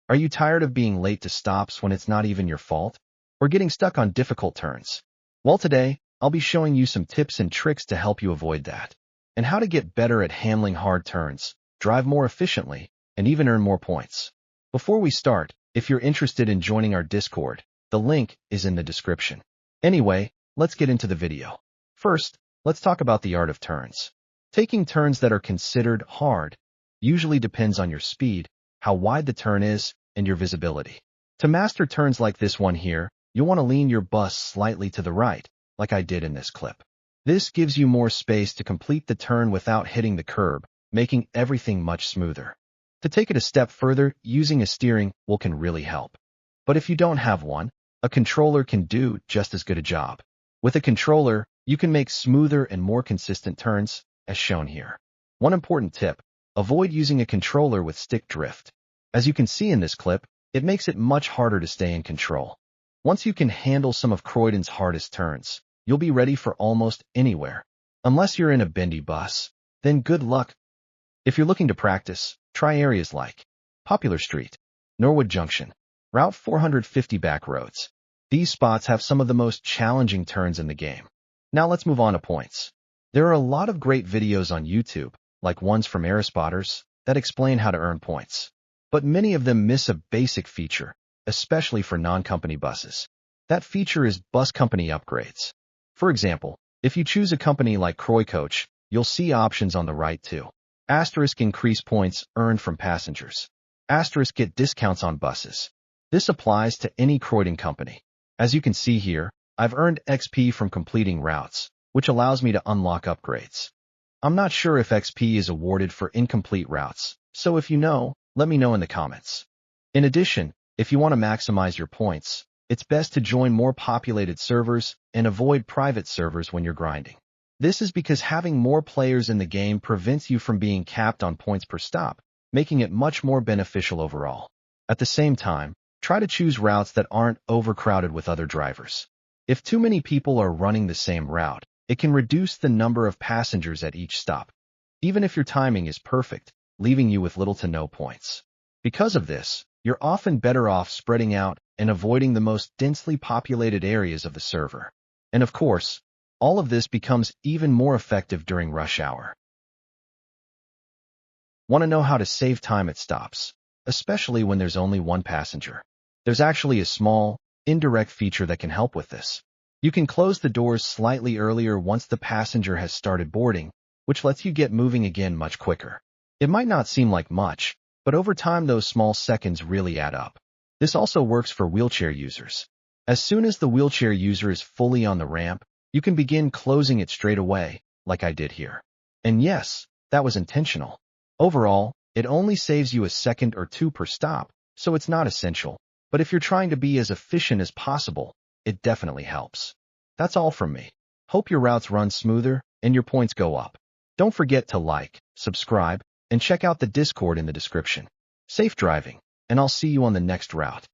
Are you tired of being late to stops when it's not even your fault? Or getting stuck on difficult turns? Well, today, I'll be showing you some tips and tricks to help you avoid that, and how to get better at handling hard turns, drive more efficiently, and even earn more points. Before we start, if you're interested in joining our Discord, the link is in the description. Anyway, let's get into the video. First, let's talk about the art of turns. Taking turns that are considered hard usually depends on your speed, how wide the turn is, and your visibility. To master turns like this one here, you'll want to lean your bus slightly to the right, like I did in this clip. This gives you more space to complete the turn without hitting the curb, making everything much smoother. To take it a step further, using a steering wheel can really help. But if you don't have one, a controller can do just as good a job. With a controller, you can make smoother and more consistent turns, as shown here. One important tip: avoid using a controller with stick drift. As you can see in this clip, it makes it much harder to stay in control. Once you can handle some of Croydon's hardest turns, you'll be ready for almost anywhere. Unless you're in a bendy bus, then good luck. If you're looking to practice, try areas like Popular Street, Norwood Junction, Route 450 back roads. These spots have some of the most challenging turns in the game. Now let's move on to points. There are a lot of great videos on YouTube, like ones from Aerospotters, that explain how to earn points. But many of them miss a basic feature, especially for non-company buses. That feature is bus company upgrades. For example, if you choose a company like Croydon, you'll see options on the right too. Asterisk increase points earned from passengers. Asterisk get discounts on buses. This applies to any Croydon company. As you can see here, I've earned XP from completing routes, which allows me to unlock upgrades. I'm not sure if XP is awarded for incomplete routes, so if you know, let me know in the comments. In addition, if you want to maximize your points, it's best to join more populated servers and avoid private servers when you're grinding. This is because having more players in the game prevents you from being capped on points per stop, making it much more beneficial overall. At the same time, try to choose routes that aren't overcrowded with other drivers. If too many people are running the same route, it can reduce the number of passengers at each stop, even if your timing is perfect, leaving you with little to no points. Because of this, you're often better off spreading out and avoiding the most densely populated areas of the server. And of course, all of this becomes even more effective during rush hour. Want to know how to save time at stops, especially when there's only one passenger? There's actually a small, indirect feature that can help with this. You can close the doors slightly earlier once the passenger has started boarding, which lets you get moving again much quicker. It might not seem like much, but over time those small seconds really add up. This also works for wheelchair users. As soon as the wheelchair user is fully on the ramp, you can begin closing it straight away, like I did here. And yes, that was intentional. Overall, it only saves you a second or two per stop, so it's not essential. But if you're trying to be as efficient as possible, it definitely helps. That's all from me. Hope your routes run smoother and your points go up. Don't forget to like, subscribe, and check out the Discord in the description. Safe driving, and I'll see you on the next route.